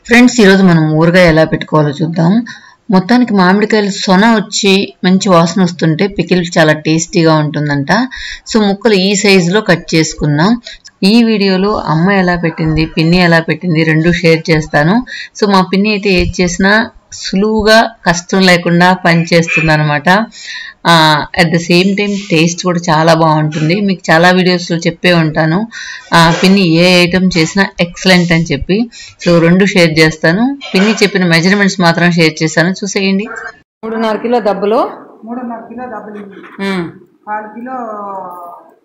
Friends ఈరోజు మనం ఊరగాయ ఎలా పెట్టుకోవాలో చూద్దాం. మొత్తానికి మామిడికాయలు సొన వచ్చి మంచి వాసన వస్తుంటే పికిల్ చాలా టేస్టీగా ఉంటుందంట. సో ముక్కలు ఈ సైజులో కట్ చేసుకున్నాం. ఈ వీడియోలో అమ్మ ఎలా పెట్టింది, పిన్ని ఎలా పెట్టింది రెండు షేర్ చేస్తాను. సో మా పిన్ని అయితే ఏది చేసినా సులువుగా కష్టం లేకుండా పని చేస్తుంది అనమాట. At the same time taste కూడా చాలా బాగుంటుంది. మీకు చాలా వీడియోస్లో చెప్పే ఉంటాను పిన్ని ఏ ఐటమ్ చేసినా ఎక్సలెంట్ అని చెప్పి. సో రెండు షేర్ చేస్తాను. పిన్ని చెప్పిన మెజర్మెంట్స్ మాత్రం షేర్ చేస్తాను, చూసేయండి. 3.5 కిలో దబ్బలు, 3.5 కిలో దబ్బలు, 1/4 కిలో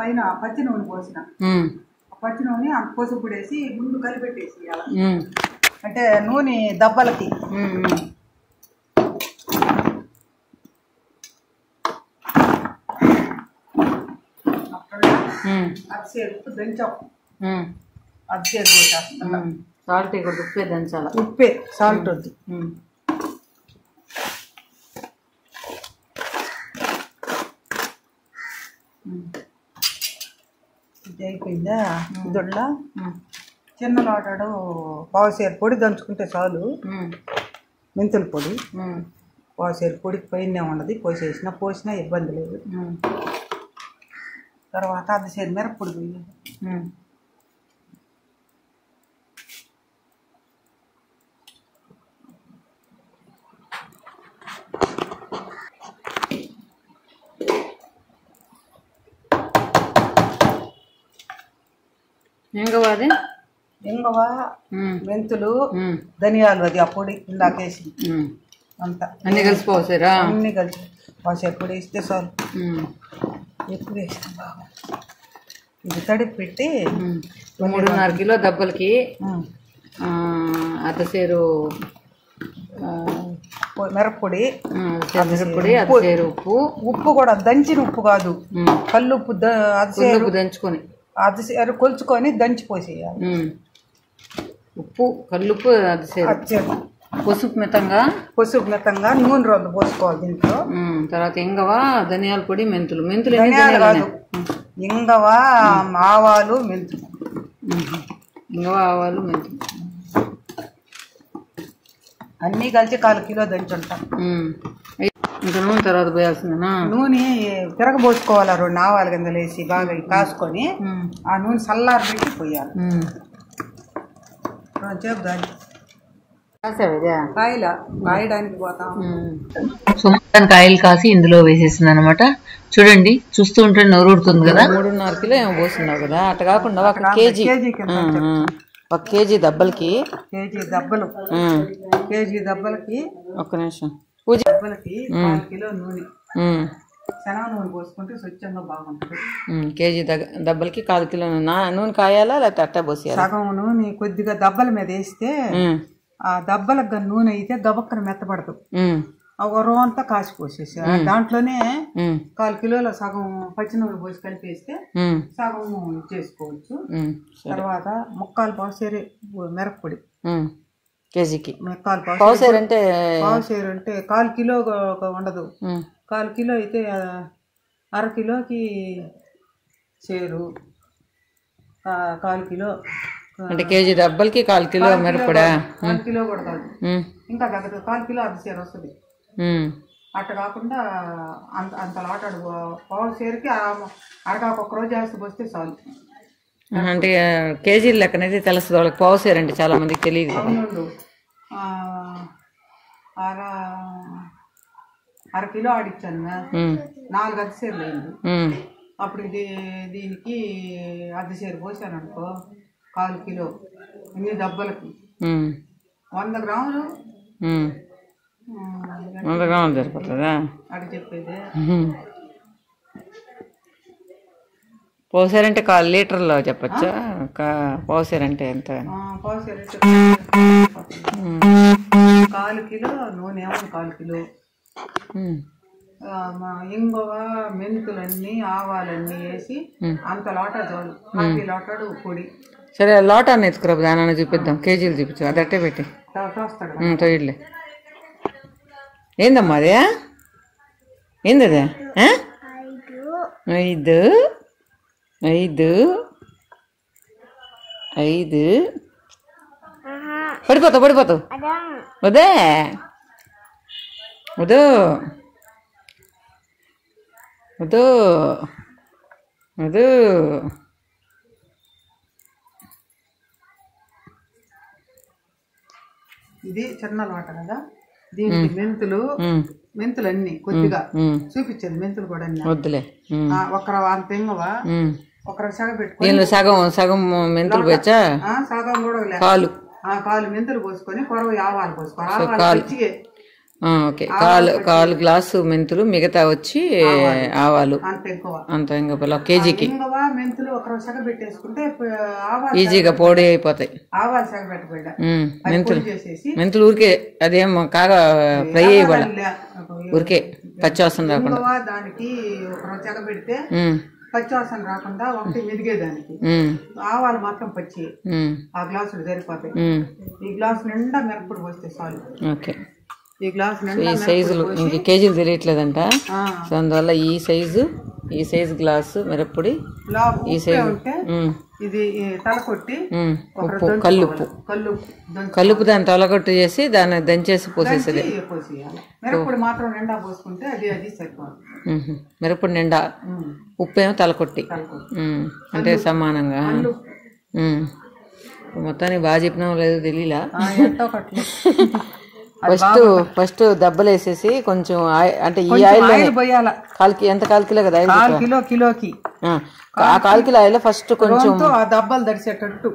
పైన పచ్చి నూనె పోసిన. పచ్చి నూనె అంత పసుపు వేసి ముందు కలిపెట్టేసి అంటే నూనె దబ్బలకి. అదిసేపు దంచాం, అదిసేపు పోసేస్తాం. సాల్ట్ ఇక్కడ ఉప్పే దంచాల, ఉప్పే సాల్ట్ వద్దు. ఇది అయిపోయిందా? దొడ్ల చిన్న లాటాడు పావుసేరు పొడి దంచుకుంటే చాలు. మెంతుల పొడి పావుసేరు పొడికి పైన ఉండదు, పోసినా ఇబ్బంది లేదు. తర్వాత అదిసేరు మిరప్పొడి పోయి ఇంగవ, మెంతులు, ధనియాలు, అది ఆ పొడి ఇందాకేసి అంతా అన్ని కలిసి పోసారా? అన్ని కలిసి పావుసేరు పొడి వేస్తే చాలు. ఎక్కువ వేసాం బాగా. ఇది తడిపి పెట్టి 3.5 కిలో దబ్బలకి అద్దసేరు మిరప్పొడి, అద్దసేరు ఉప్పు కూడా దంచిన ఉప్పు కాదు, కల్లుప్పు అద్దసేరు దంచుకొని అద్దసేరు కొలుచుకొని దంచి పోసేయాలి. ఉప్పు, కల్లుప్పు, అద్దసేరు, పసుపు మెత్తంగా నూనె రెండు పోసుకోవాలి దీంట్లో. తర్వాత ఇంగవ, ధనియాల పొడి, మెంతులు. ధనియాలు కాదు, ఇంగవ, ఆవాలు, మెంతులు. ఇంగవ, ఆవాలు, మెంతులు అన్నీ కలిసి 1/4 కిలో దంచుంటాం. ఇంకా నూనె తర్వాత పోయాల్సిందేనా? నూనె తిరగబోసుకోవాలి. 2 ఆవాలు కిందలు వేసి బాగా కాసుకొని ఆ నూనె చల్లారి పెట్టి పోయాలి. సేపు దాన్ని కాయడానికి పోతాం. సుమారు కాయలు కాసి ఇందులో వేసేసింది అనమాట. చూడండి, చూస్తూ ఉంటే నోరు ఊడుతుంది కదా. 3.5 కిలో ఏమో పోస్తున్నావు కదా, అట్ట కాకుండా 1 కేజీ దబ్బలకి, కేజీ దబ్బలకి ఒక్క నిమిషం, దబ్బలకి 1/4 కిలో నూనె, శనగ నూనె పోసుకుంటే స్వచ్ఛంగా బాగుంటుంది. కేజీ దబ్బలకి 1/4 కిలో నూనె కాయాలా లేకపోతే అట్ట పోసేయాలి? సగం నూనె కొద్దిగా దబ్బల మీద వేస్తే ఆ దబ్బలకు నూనె అయితే గబక్కన మెత్తపడదు. ఒక రోజంతా కాసి పోసేసి దాంట్లోనే 1/4 కిలోలో సగం పచ్చి నూనె పోసి కలిపేస్తే సగం చేసుకోవచ్చు. తర్వాత 3/4 పావుసేరు మిరప్పొడి కేజీకి. 3/4 పావుసేరు అంటే 1/4 కిలో ఉండదు. 1/4 కిలో అయితే 1/2 కిలోకి సేరు 1/4 కిలో అంటే కేజీ దబ్బలకి 1/4 కిలో మిరప్పొడా? 1/4 కిలో కూడా కాదు, ఇంకా తగ్గదు. 1/4 కిలో అద్దసేరు వస్తుంది. అట్ట కాకుండా అంత లాటాడు పావుసేరుకి అరకాకు ఒక రోజు వేస్తే పోస్తే చాలు. అంటే కేజీల లెక్కనైతే తెలుస్తుంది వాళ్ళకి. పావుసేరు అంటే చాలా మందికి తెలియదు. 1/2 కిలో ఆడిచ్చాను, 4 అద్దసేరులు అయింది. అప్పుడు దీనికి అద్దసేరు పోసాను అనుకో 1/4 కిలో. ఇన్ని దబ్బలకి 100 గ్రాములు, 100 గ్రాములు సరిపోతుందా? అది చెప్పేది. పావుసేరు అంటే 1/4 లీటర్లో చెప్పచ్చా? పావుసేరు అంటే ఎంత? పావుసేరు అంటే 1/4 కిలో నూనె, 1/4 కిలో ఇంగువ, మెంతులన్నీ, ఆవాలన్నీ వేసి అంత లోటా చాలు. 1/2 లోటాడు పొడి. సరే, లోటాన్ని ఎత్తుకురా, దానాన్ని చూపిద్దాం. కేజీలు చూపించు, అది అట్టే పెట్టి తోయిడ్లే. ఏందమ్మా అదే? ఏంది అదే? 5 5 5 పడిపోతావు వదే వద్దు వద్దు వద్దు. ఇది చిన్న లోట కదా, దీనికి మెంతులు అన్ని కొద్దిగా చూపించండి. మెంతులు కూడా వద్దులే, ఒకరు అంత ఇంగవా, ఒకరు సగం పెట్టుకొని సగం మెంతులు పోయచ్చా, సగం కూడా కాలు మెంతులు పోసుకొని కొరవ ఆవాలు పోసుకోవాలి. ఓకే, కాలు గ్లాసు మెంతులు, మిగతా వచ్చి ఆవాలు. అంత ఇంకా కేజీకి మెంతులు ఒక సగం పెట్టేసుకుంటే ఈజీగా పొడి అయిపోతాయి. ఆవాలు సగం పెట్టకుండా మెంతులు ఊరికే అదేం కాగా ఫ్రై అయ్యాలి, ఊరికే పచ్చివాసన రాకుండా. దానికి ఒక సగం పెడితే పచ్చివాసన రాకుండా ఒకటి మెదిగేదానికి. ఆవాలు మాత్రం పచ్చి ఆ గ్లాసులు సరిపోతాయి. ఈ గ్లాసు నిండా మిరపొడి పోస్తే చాలు. ఓకే, ఈ గ్లాస్ ఈ సైజులు ఇంక కేజీలు తెలియట్లేదంట. సో అందువల్ల ఈ సైజు గ్లాసు మిరప్పొడి, ఈ సైజు ఇది తలకొట్టి ఉప్పు, కల్లుప్పు దాన్ని తలకొట్టు చేసి దాన్ని దంచేసి పోసేసేది. మిరప్పొడి మాత్రం నిండా పోసుకుంటే అది సరిపోతుంది. మిరప్పొడి నిండా, ఉప్పు ఏమో తలకొట్టి, అంటే సమానంగా. మొత్తానికి బాగా చెప్పినా లేదో తెలియలా. ఫస్ట్ దెబ్బలు వేసేసి కొంచెం అంటే ఈ ఆయిల్ ఎంత 1 కిలో కదా, 1 కిలోకి ఆ 1 కిలో ఆయిల్ ఫస్ట్ కొంచెం దెబ్బలు దడిచేటట్టు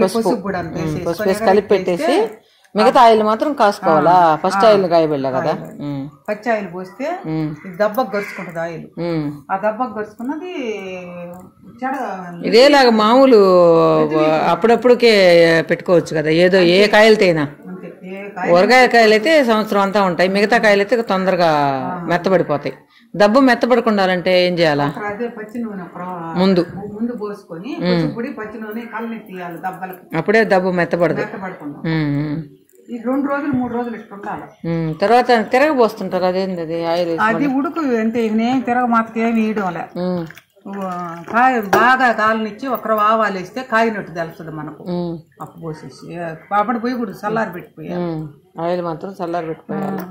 పసుపు వేసి కలిపి పెట్టేసి మిగతా ఆయిల్ మాత్రం కాసుకోవాలా. ఫస్ట్ ఆయిల్ కాయబెళ్ళా కదా, పచ్చి ఆయిల్ పోస్తే దెబ్బకు గరుచుకుంటది ఆయిల్. ఆ దెబ్బకు గరుచుకున్నది ఇదేలాగా మామూలు అప్పుడప్పుడుకే పెట్టుకోవచ్చు కదా, ఏదో ఏ కాయలతైనా. ఊరగాయ కాయలు అయితే సంవత్సరం అంతా ఉంటాయి, మిగతా కాయలు అయితే తొందరగా మెత్తబడిపోతాయి. దెబ్బ మెత్తబడకుండాలంటే ఏం చేయాలా, ముందు పోసుకొని పచ్చి నూనె కళ్ళని తీయాలి దెబ్బలకు, అప్పుడే దెబ్బ మెత్తబడదు. 2 రోజులు 3 రోజులు ఇస్తుంటారు. తర్వాత తిరగబోస్తుంటారు. అదేంది అది ఆయిల్ అది ఉడుకు అంటే తిరగమాతకి ఏమి వేయడం లే. కాయ బాగా కాలనిచ్చి ఒకరు ఆవాలు వేస్తే కాయనట్టు తెలుస్తుంది మనకు. అప్పు పోసేసి అప్పుడు పోయి కూడా చల్లారి పెట్టిపోయాలి, ఆయిల్ మాత్రం చల్లారి పెట్టిపోయాలి.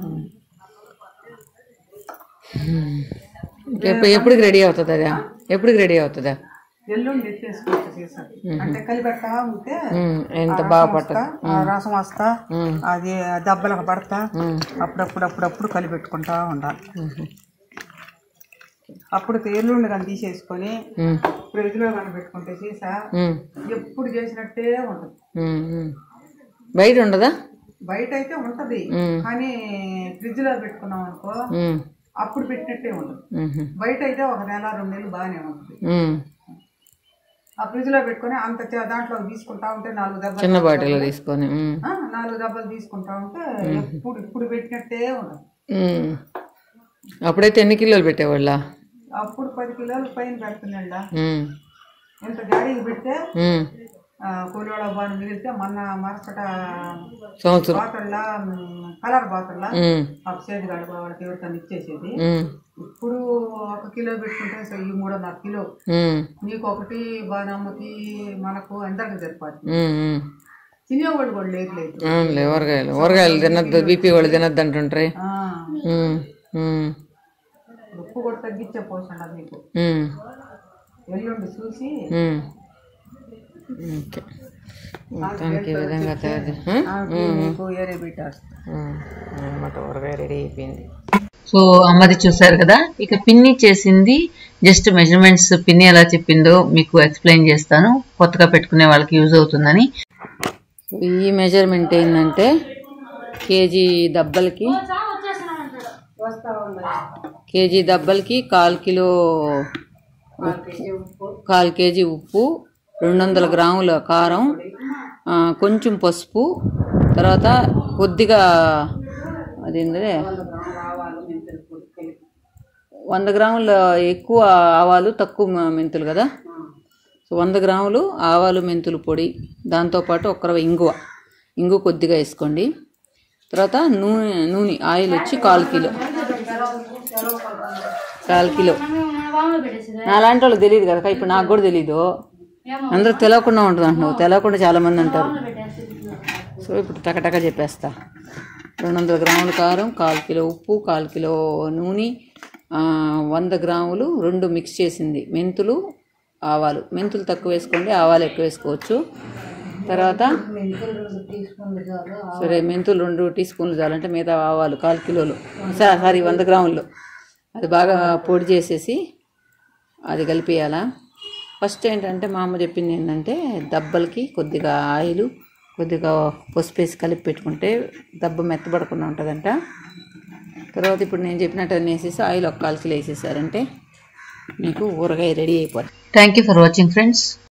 ఎప్పటికి రెడీ అవుతుంది అది? ఎప్పటికి రెడీ అవుతుందా? ఎల్లుండి అంటే కలిపెడతా ఉంటే ఎంత బాగా పడతా, రసం వస్తా, అది దెబ్బలకు పడతా, అప్పుడప్పుడు కలిపెట్టుకుంటా ఉండాలి. అప్పుడు ఎల్లుండి కానీ తీసేసుకొని ఫ్రిడ్జ్ లో కానీ పెట్టుకుంటే సీసా ఎప్పుడు చేసినట్టే ఉంటది. బయట ఉండదా? బయట అయితే ఉంటది, కానీ ఫ్రిడ్జ్ లో పెట్టుకున్నాం అనుకో అప్పుడు పెట్టినట్టే ఉంటది. బయట అయితే 1 నెల 2 నెలలు బాగానే ఉంటది. ఆ ఫ్రిడ్జ్ లో పెట్టుకుని అంత దాంట్లో తీసుకుంటా ఉంటే 4 దెబ్బలు, చిన్న బాటిల్ తీసుకొని 4 దెబ్బలు తీసుకుంటా ఉంటే ఇప్పుడు పెట్టినట్టే ఉంటది. అప్పుడైతే ఎన్ని కిలోలు పెట్టేవాళ్ళ? అప్పుడు 10 కిలోలు పైన పెడుతున్నాళ్ళ. ఎంత గాడికి పెడితే కూలోళ్ళ బాగా మిగిలితే మొన్న మరొకట బాటల్లా కలర్ బాటల్లా చేతి గడప వాళ్ళకి ఎవరికన్నా ఇచ్చేసేది. ఇప్పుడు 1 కిలో పెట్టుకుంటే ఈ 3.5 కిలో నీకు ఒకటి బాణమ్మకి మనకు అందరికి సరిపోతుంది. తినేవాళ్ళు కూడా లేదు. ఊరగాయలు తినద్దు, బీపీ వాళ్ళు తినద్దు అంటుంటారు. ఉప్పు కూడా తగ్గించే పోసండి మీకు. ఎల్లుండి చూసి మొత్తానికి ఈ విధంగా తయారు ఊరగాయ రెడీ అయిపోయింది. సో అమ్మది చూసారు కదా. ఇక పిన్ని చేసింది జస్ట్ మెజర్మెంట్స్. పిన్ని ఎలా చెప్పిందో మీకు ఎక్స్ప్లెయిన్ చేస్తాను, కొత్తగా పెట్టుకునే వాళ్ళకి యూజ్ అవుతుందని. ఈ మెజర్మెంట్ ఏంటంటే కేజీ దబ్బలకి 1/4 కిలో, 1/4 కేజీ ఉప్పు, 200 గ్రాముల కారం, కొంచెం పసుపు, తర్వాత కొద్దిగా అదేంటే 100 గ్రాముల ఎక్కువ ఆవాలు తక్కువ మెంతులు కదా. సో 100 గ్రాములు ఆవాలు మెంతులు పొడి, దాంతోపాటు 1 రవ్వ ఇంగు కొద్దిగా వేసుకోండి. తర్వాత నూనె ఆయిల్ వచ్చి 1/4 కిలో. 1/4 కిలో నాలాంటి వాళ్ళు తెలియదు కదా, ఇప్పుడు నాకు కూడా తెలీదు. అందరూ తెలియకుండా ఉంటుంది అంటున్నావు, తెలియకుండా చాలా మంది అంటారు. సో ఇప్పుడు టకటక చెప్పేస్తా. 200 గ్రాముల కారం, 1/4 కిలో ఉప్పు, 1/4 కిలో నూనె, 100 గ్రాములు 2 మిక్స్ చేసింది మెంతులు, ఆవాలు. మెంతులు తక్కువ వేసుకోండి, ఆవాలు ఎక్కువ వేసుకోవచ్చు. తర్వాత సరే మెంతులు 2 టీ స్పూన్లు చాలంటే మిగతా ఆవాలు 1/4 కిలోలు 100 గ్రాముల్లో అది బాగా పొడి చేసేసి అది కలిపేయాలా. ఫస్ట్ ఏంటంటే మా అమ్మ చెప్పింది ఏంటంటే దబ్బలకి కొద్దిగా ఆయిల్, కొద్దిగా పసుపు వేసి కలిపి పెట్టుకుంటే దబ్బ మెత్తబడకుండా ఉంటుందంట. తర్వాత ఇప్పుడు నేను చెప్పినట్టు అన్నీ వేసేసి ఆయిల్ 1/4 కిలో వేసేసారంటే మీకు ఊరగాయ రెడీ అయిపోతుంది. Thank you for watching friends.